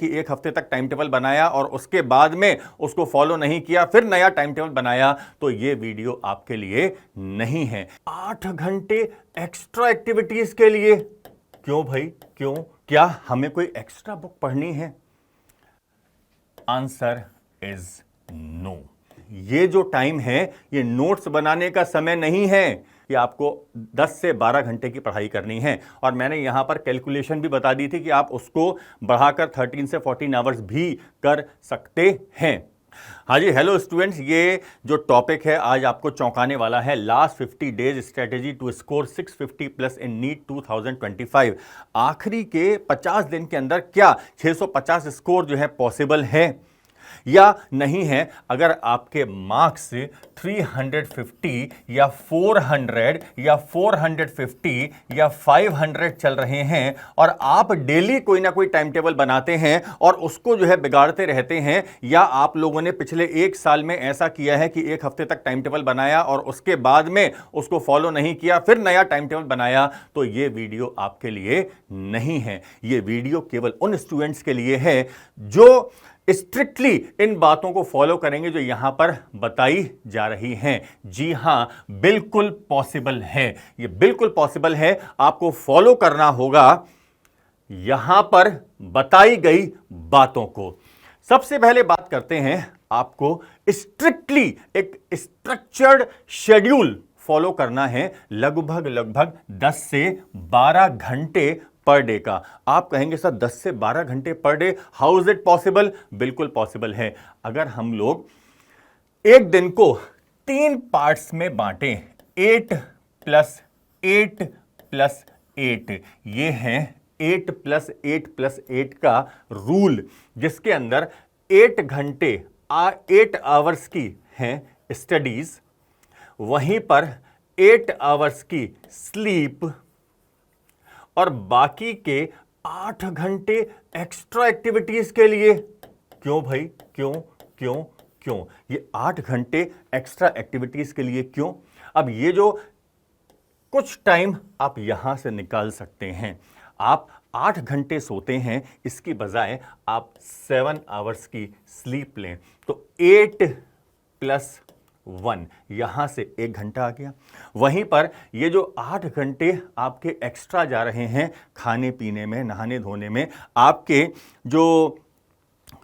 कि एक हफ्ते तक टाइम टेबल बनाया और उसके बाद में उसको फॉलो नहीं किया, फिर नया टाइम टेबल बनाया, तो ये वीडियो आपके लिए नहीं है। 8 घंटे एक्स्ट्रा एक्टिविटीज के लिए क्यों भाई, क्यों? क्या हमें कोई एक्स्ट्रा बुक पढ़नी है? Answer is no. ये जो टाइम है ये नोट्स बनाने का समय नहीं है कि आपको 10 से 12 घंटे की पढ़ाई करनी है। और मैंने यहां पर कैलकुलेशन भी बता दी थी कि आप उसको बढ़ाकर 13 से 14 आवर्स भी कर सकते हैं। हाँ जी, हेलो स्टूडेंट्स, ये जो टॉपिक है आज आपको चौंकाने वाला है। Last 50 days strategy to score 650 plus in NEET 2025। आखिरी के 50 दिन के अंदर क्या 650 स्कोर जो है पॉसिबल है या नहीं है? अगर आपके मार्क्स 350 या 400 या 450 या 500 चल रहे हैं और आप डेली कोई ना कोई टाइम टेबल बनाते हैं और उसको जो है बिगाड़ते रहते हैं, या आप लोगों ने पिछले 1 साल में ऐसा किया है कि 1 हफ्ते तक टाइम टेबल बनाया और उसके बाद में उसको फॉलो नहीं किया, फिर नया टाइम टेबल बनाया, तो ये वीडियो आपके लिए नहीं है। ये वीडियो केवल उन स्टूडेंट्स के लिए है जो स्ट्रिक्टली इन बातों को फॉलो करेंगे जो यहां पर बताई जा रही हैं। जी हां, बिल्कुल पॉसिबल है, ये बिल्कुल पॉसिबल है। आपको फॉलो करना होगा यहां पर बताई गई बातों को। सबसे पहले बात करते हैं, आपको स्ट्रिक्टली एक स्ट्रक्चर्ड शेड्यूल फॉलो करना है, लगभग 10 से 12 घंटे पर डे का। आप कहेंगे सर 10 से 12 घंटे per day, how is it possible? बिल्कुल पॉसिबल है। अगर हम लोग एक दिन को 3 पार्ट्स में बांटें, 8 + 8 + 8, ये है 8 + 8 + 8 का रूल, जिसके अंदर 8 घंटे 8 आवर्स की हैं स्टडीज, वहीं पर 8 आवर्स की स्लीप और बाकी के 8 घंटे एक्स्ट्रा एक्टिविटीज के लिए। क्यों भाई, क्यों क्यों क्यों? ये 8 घंटे एक्स्ट्रा एक्टिविटीज के लिए क्यों? अब ये जो कुछ टाइम आप यहां से निकाल सकते हैं, आप 8 घंटे सोते हैं, इसकी बजाय आप 7 आवर्स की स्लीप लें, तो 8 + 1, यहां से 1 घंटा आ गया। वहीं पर ये जो 8 घंटे आपके एक्स्ट्रा जा रहे हैं खाने पीने में, नहाने धोने में, आपके जो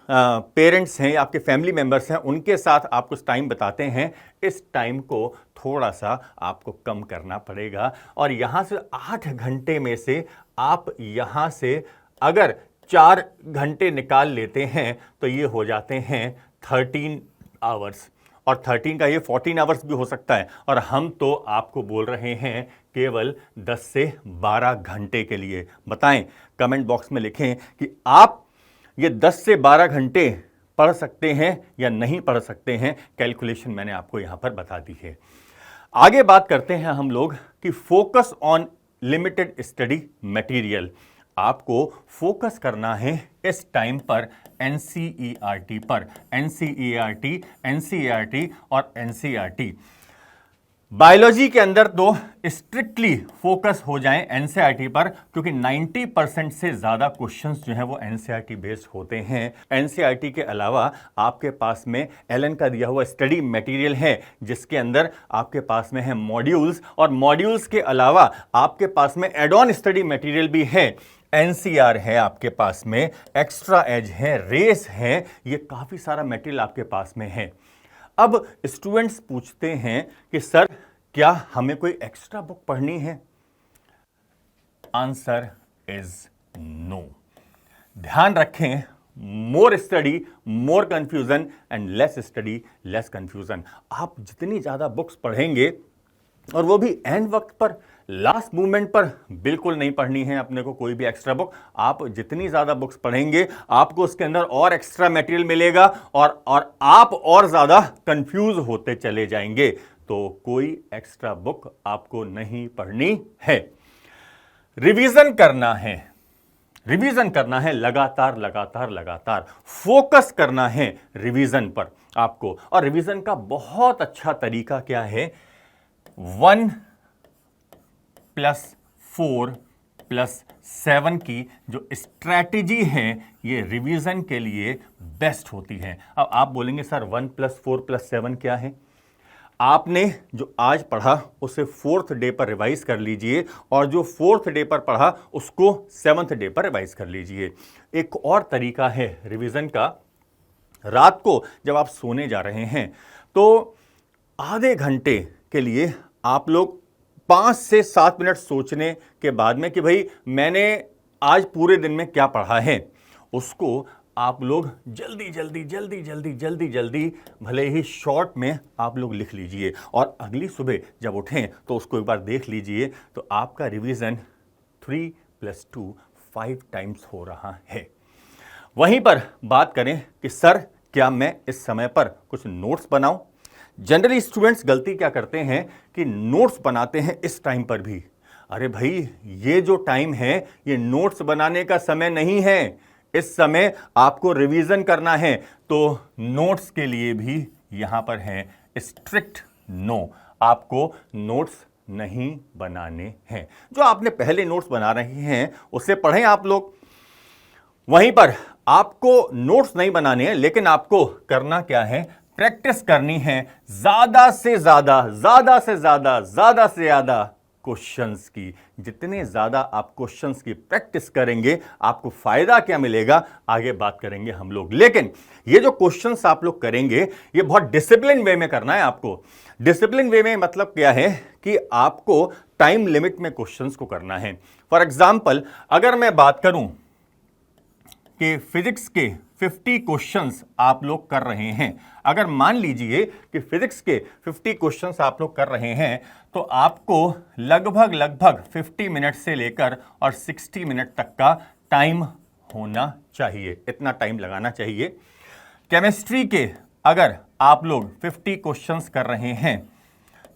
पेरेंट्स हैं या आपके फैमिली मेंबर्स हैं उनके साथ आप कुछ टाइम बताते हैं, इस टाइम को थोड़ा सा आपको कम करना पड़ेगा। और यहां से 8 घंटे में से आप यहां से अगर 4 घंटे निकाल लेते हैं तो ये हो जाते हैं 13 आवर्स, और 13 का ये 14 आवर्स भी हो सकता है। और हम तो आपको बोल रहे हैं केवल 10 से 12 घंटे के लिए। बताएं, कमेंट बॉक्स में लिखें कि आप ये 10 से 12 घंटे पढ़ सकते हैं या नहीं पढ़ सकते हैं। कैलकुलेशन मैंने आपको यहां पर बता दी है। आगे बात करते हैं हम लोग कि focus on limited study material. आपको फोकस करना है इस टाइम पर एनसीईआरटी पर, एनसीईआरटी और एनसीईआरटी। बायोलॉजी के अंदर तो स्ट्रिक्टली फोकस हो जाएं एनसीईआरटी पर, क्योंकि 90% से ज्यादा क्वेश्चंस जो हैं वो एनसीईआरटी बेस्ड होते हैं। एनसीईआरटी के अलावा आपके पास में एलन का दिया हुआ स्टडी मटेरियल है, जिसके अंदर आपके पास में है मॉड्यूल्स, और मॉड्यूल्स के अलावा आपके पास में एड ऑन स्टडी मटेरियल भी है। एनसीआर है आपके पास में, एक्स्ट्रा एज है, रेस है, ये काफी सारा मटेरियल आपके पास में है। अब स्टूडेंट्स पूछते हैं कि सर क्या हमें कोई एक्स्ट्रा बुक पढ़नी है? Answer is no. ध्यान रखें, more study more confusion and less study less confusion. आप जितनी ज्यादा बुक्स पढ़ेंगे, और वो भी एंड वक्त पर, लास्ट मोमेंट पर, बिल्कुल नहीं पढ़नी है अपने को कोई भी एक्स्ट्रा बुक। आप जितनी ज्यादा बुक्स पढ़ेंगे आपको उसके अंदर और एक्स्ट्रा मटेरियल मिलेगा और आप और ज्यादा कंफ्यूज होते चले जाएंगे। तो कोई एक्स्ट्रा बुक आपको नहीं पढ़नी है। रिवीजन करना है, रिवीजन करना है लगातार लगातार लगातार, फोकस करना है रिवीजन पर आपको। और रिवीजन का बहुत अच्छा तरीका क्या है? 1 + 4 1+7 की जो स्ट्रैटेजी है ये रिवीजन के लिए बेस्ट होती है। अब आप बोलेंगे सर 1+4+7 क्या है? आपने जो आज पढ़ा उसे 4th डे पर रिवाइज कर लीजिए और जो 4th डे पर पढ़ा उसको 7th डे पर रिवाइज कर लीजिए। एक और तरीका है रिवीजन का, रात को जब आप सोने जा रहे हैं तो आधे घंटे के लिए आप लोग 5 से 7 मिनट सोचने के बाद में कि भाई मैंने आज पूरे दिन में क्या पढ़ा है, उसको आप लोग जल्दी भले ही शॉर्ट में आप लोग लिख लीजिए और अगली सुबह जब उठें तो उसको एक बार देख लीजिए तो आपका रिवीजन 3+2 5 टाइम्स हो रहा है। वहीं पर बात करें कि सर क्या मैं इस समय पर कुछ नोट्स बनाऊं? जनरली स्टूडेंट्स गलती क्या करते हैं कि नोट्स बनाते हैं इस टाइम पर भी। अरे भाई ये जो टाइम है ये नोट्स बनाने का समय नहीं है, इस समय आपको रिवीजन करना है। तो नोट्स के लिए भी यहां पर है स्ट्रिक्ट नो, आपको नोट्स नहीं बनाने हैं। जो आपने पहले नोट्स बना रहे हैं उसे पढ़ें आप लोग। वहीं पर आपको नोट्स नहीं बनाने हैं, लेकिन आपको करना क्या है, प्रैक्टिस करनी है ज्यादा से ज्यादा क्वेश्चंस की। जितने ज्यादा आप क्वेश्चंस की प्रैक्टिस करेंगे आपको फायदा क्या मिलेगा आगे बात करेंगे हम लोग। लेकिन ये जो क्वेश्चंस आप लोग करेंगे ये बहुत डिसिप्लिन वे में करना है आपको। डिसिप्लिन वे में मतलब क्या है कि आपको टाइम लिमिट में क्वेश्चंस को करना है। फॉर एग्जाम्पल अगर मैं बात करूं कि फिजिक्स के 50 क्वेश्चंस आप लोग कर रहे हैं, अगर मान लीजिए कि फिजिक्स के 50 क्वेश्चंस आप लोग कर रहे हैं तो आपको लगभग 50 मिनट से लेकर और 60 मिनट तक का टाइम होना चाहिए, इतना टाइम लगाना चाहिए। केमिस्ट्री के अगर आप लोग 50 क्वेश्चंस कर रहे हैं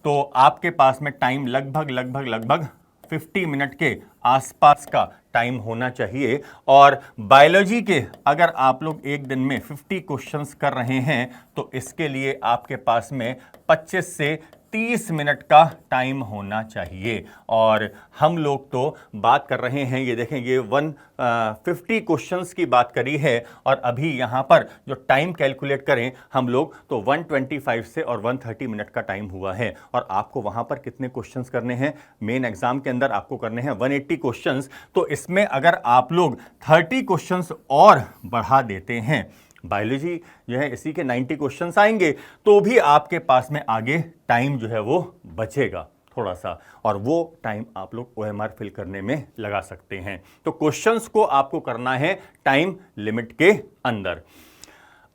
तो आपके पास में टाइम लगभग 50 मिनट के आसपास का टाइम होना चाहिए। और बायोलॉजी के अगर आप लोग एक दिन में 50 क्वेश्चंस कर रहे हैं तो इसके लिए आपके पास में 25 से 30 मिनट का टाइम होना चाहिए। और हम लोग तो बात कर रहे हैं, ये देखें ये 150 क्वेश्चंस की बात करी है और अभी यहाँ पर जो टाइम कैलकुलेट करें हम लोग तो 125 से और 130 मिनट का टाइम हुआ है। और आपको वहाँ पर कितने क्वेश्चंस करने हैं, मेन एग्जाम के अंदर आपको करने हैं 180 क्वेश्चंस। तो इसमें अगर आप लोग 30 क्वेश्चंस और बढ़ा देते हैं, बायोलॉजी जो है इसी के 90 क्वेश्चंस आएंगे, तो भी आपके पास में आगे टाइम जो है वो बचेगा थोड़ा सा, और वो टाइम आप लोग OMR फिल करने में लगा सकते हैं। तो क्वेश्चंस को आपको करना है टाइम लिमिट के अंदर।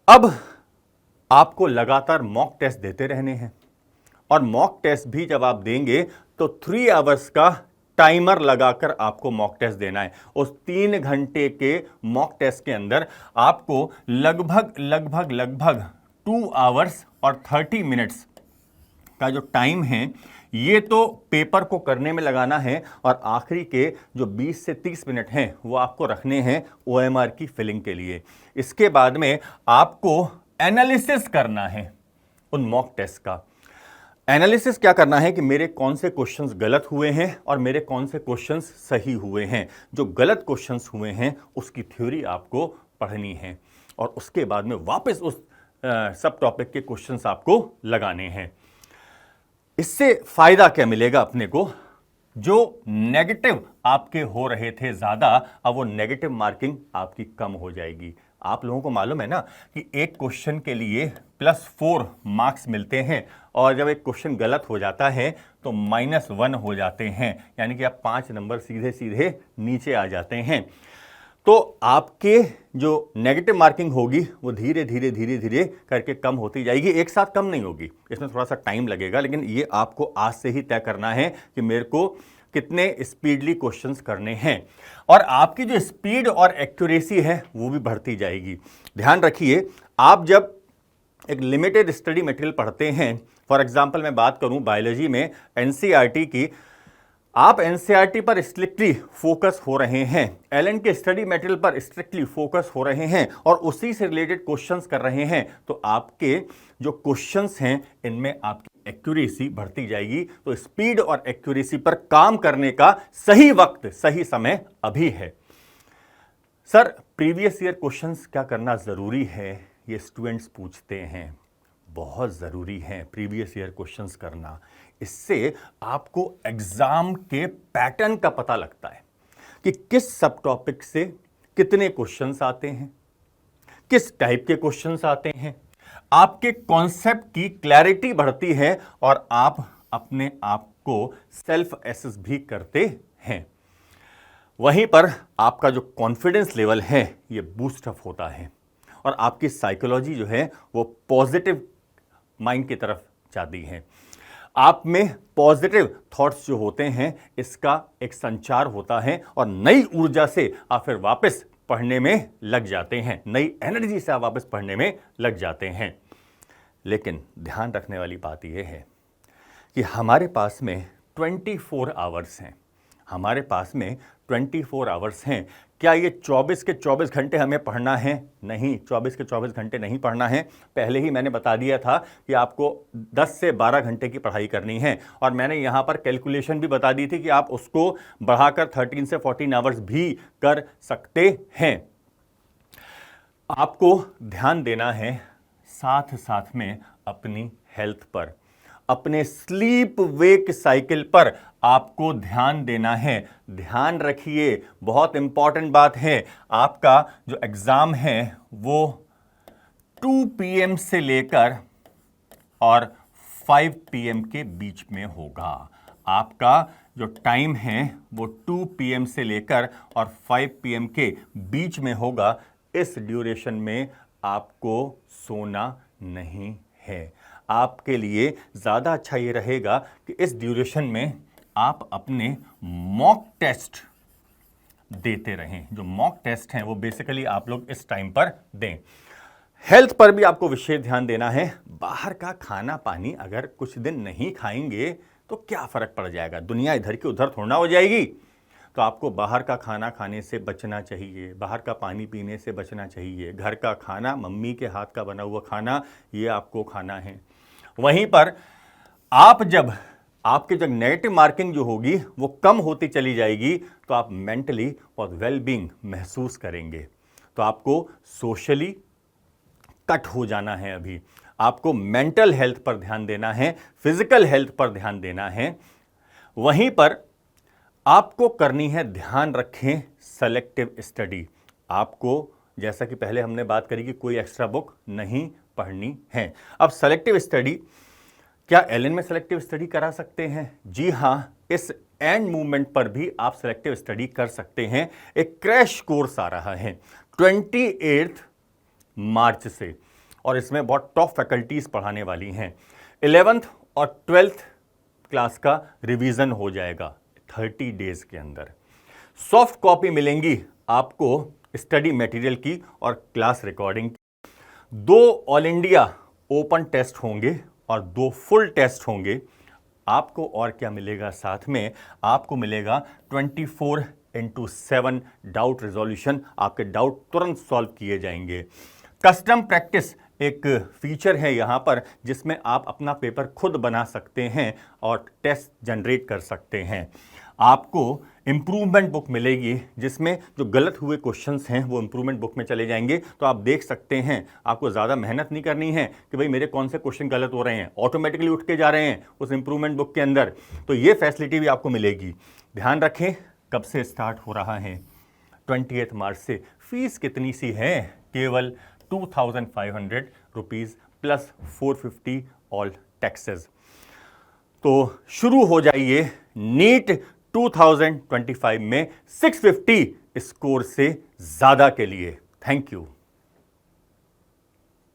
अब आपको लगातार मॉक टेस्ट देते रहने हैं और मॉक टेस्ट भी जब आप देंगे तो 3 आवर्स का टाइमर लगाकर आपको मॉक टेस्ट देना है। उस 3 घंटे के मॉक टेस्ट के अंदर आपको लगभग 2 आवर्स और 30 मिनट्स का जो टाइम है ये तो पेपर को करने में लगाना है और आखिरी के जो 20 से 30 मिनट हैं वो आपको रखने हैं OMR की फिलिंग के लिए। इसके बाद में आपको एनालिसिस करना है उन मॉक टेस्ट का। एनालिसिस क्या करना है कि मेरे कौन से क्वेश्चंस गलत हुए हैं और मेरे कौन से क्वेश्चंस सही हुए हैं। जो गलत क्वेश्चंस हुए हैं उसकी थ्योरी आपको पढ़नी है और उसके बाद में वापस उस सब टॉपिक के क्वेश्चंस आपको लगाने हैं। इससे फायदा क्या मिलेगा अपने को, जो नेगेटिव आपके हो रहे थे ज्यादा, अब वो नेगेटिव मार्किंग आपकी कम हो जाएगी। आप लोगों को मालूम है ना कि एक क्वेश्चन के लिए +4 मार्क्स मिलते हैं और जब एक क्वेश्चन गलत हो जाता है तो -1 हो जाते हैं, यानी कि आप 5 नंबर सीधे सीधे नीचे आ जाते हैं। तो आपके जो नेगेटिव मार्किंग होगी वो धीरे धीरे करके कम होती जाएगी। एक साथ कम नहीं होगी, इसमें थोड़ा सा टाइम लगेगा, लेकिन ये आपको आज से ही तय करना है कि मेरे को कितने स्पीडली क्वेश्चंस करने हैं और आपकी जो स्पीड और एक्यूरेसी है वो भी बढ़ती जाएगी। ध्यान रखिए, आप जब एक लिमिटेड स्टडी मटेरियल पढ़ते हैं, फॉर एग्जांपल मैं बात करूं बायोलॉजी में NCERT की, आप NCERT पर स्ट्रिक्टली फोकस हो रहे हैं, LN के स्टडी मटेरियल पर स्ट्रिक्टली फोकस हो रहे हैं और उसी से रिलेटेड क्वेश्चंस कर रहे हैं, तो आपके जो क्वेश्चंस हैं इनमें आपकी एक्यूरेसी बढ़ती जाएगी। तो स्पीड और एक्यूरेसी पर काम करने का सही वक्त, सही समय अभी है। सर, प्रीवियस ईयर क्वेश्चंस क्या करना ज़रूरी है, ये स्टूडेंट्स पूछते हैं। बहुत ज़रूरी है प्रीवियस ईयर क्वेश्चंस करना। इससे आपको एग्ज़ाम के पैटर्न का पता लगता है कि किस सब टॉपिक से कितने क्वेश्चंस आते हैं, किस टाइप के क्वेश्चंस आते हैं। आपके कॉन्सेप्ट की क्लैरिटी बढ़ती है और आप अपने आप को सेल्फ एसेस भी करते हैं। वहीं पर आपका जो कॉन्फिडेंस लेवल है ये बूस्ट अप होता है और आपकी साइकोलॉजी जो है वो पॉजिटिव माइंड की तरफ जाती है। आप में पॉजिटिव थॉट्स जो होते हैं इसका एक संचार होता है और नई ऊर्जा से आप फिर वापस पढ़ने में लग जाते हैं, नई एनर्जी से आप वापस पढ़ने में लग जाते हैं। लेकिन ध्यान रखने वाली बात यह है कि हमारे पास में 24 आवर्स हैं। हमारे पास में 24 आवर्स हैं। क्या ये 24 के 24 घंटे हमें पढ़ना है? नहीं, 24 के 24 घंटे नहीं पढ़ना है। पहले ही मैंने बता दिया था कि आपको 10 से 12 घंटे की पढ़ाई करनी है और मैंने यहाँ पर कैलकुलेशन भी बता दी थी कि आप उसको बढ़ाकर 13 से 14 आवर्स भी कर सकते हैं। आपको ध्यान देना है साथ साथ में अपनी हेल्थ पर, अपने स्लीप वेक साइकिल पर आपको ध्यान देना है। ध्यान रखिए, बहुत इंपॉर्टेंट बात है। आपका जो एग्जाम है वो 2 PM से लेकर और 5 PM के बीच में होगा। आपका जो टाइम है वो 2 PM से लेकर और 5 PM के बीच में होगा। इस ड्यूरेशन में आपको सोना नहीं है। आपके लिए ज़्यादा अच्छा ये रहेगा कि इस ड्यूरेशन में आप अपने मॉक टेस्ट देते रहें। जो मॉक टेस्ट हैं वो बेसिकली आप लोग इस टाइम पर दें। हेल्थ पर भी आपको विशेष ध्यान देना है। बाहर का खाना पानी अगर कुछ दिन नहीं खाएंगे तो क्या फ़र्क पड़ जाएगा, दुनिया इधर की उधर थोड़ा हो जाएगी। तो आपको बाहर का खाना खाने से बचना चाहिए, बाहर का पानी पीने से बचना चाहिए। घर का खाना, मम्मी के हाथ का बना हुआ खाना, ये आपको खाना है। वहीं पर आपके जब नेगेटिव मार्किंग जो होगी वो कम होती चली जाएगी तो आप मेंटली और वेलबींग महसूस करेंगे। तो आपको सोशली कट हो जाना है। अभी आपको मेंटल हेल्थ पर ध्यान देना है, फिजिकल हेल्थ पर ध्यान देना है। वहीं पर आपको करनी है, ध्यान रखें, सेलेक्टिव स्टडी। आपको, जैसा कि पहले हमने बात करी कि कोई एक्स्ट्रा बुक नहीं पढ़नी है। अब सेलेक्टिव स्टडी, क्या एलएन में सेलेक्टिव स्टडी करा सकते हैं? जी हाँ, इस एंड मूवमेंट पर भी आप सेलेक्टिव स्टडी कर सकते हैं। एक क्रैश कोर्स आ रहा है 28 मार्च से और इसमें बहुत टॉप फैकल्टीज पढ़ाने वाली हैं। 11th और 12th क्लास का रिवीजन हो जाएगा 30 डेज के अंदर। सॉफ्ट कॉपी मिलेंगी आपको स्टडी मटेरियल की और क्लास रिकॉर्डिंग की। 2 ऑल इंडिया ओपन टेस्ट होंगे और 2 फुल टेस्ट होंगे। आपको और क्या मिलेगा साथ में? आपको मिलेगा 24/7 डाउट रिजोल्यूशन। आपके डाउट तुरंत सॉल्व किए जाएंगे। कस्टम प्रैक्टिस एक फीचर है यहाँ पर जिसमें आप अपना पेपर खुद बना सकते हैं और टेस्ट जनरेट कर सकते हैं। आपको इम्प्रूवमेंट बुक मिलेगी जिसमें जो गलत हुए क्वेश्चंस हैं वो इम्प्रूवमेंट बुक में चले जाएंगे। तो आप देख सकते हैं, आपको ज़्यादा मेहनत नहीं करनी है कि भाई मेरे कौन से क्वेश्चन गलत हो रहे हैं, ऑटोमेटिकली उठ के जा रहे हैं उस इम्प्रूवमेंट बुक के अंदर। तो ये फैसिलिटी भी आपको मिलेगी। ध्यान रखें, कब से स्टार्ट हो रहा है? 28 मार्च से। फीस कितनी सी है? केवल 2500 रुपीज़ प्लस 450 ऑल टैक्सेस। तो शुरू हो जाइए नीट 2025 में 650 स्कोर से ज़्यादा के लिए। Thank you.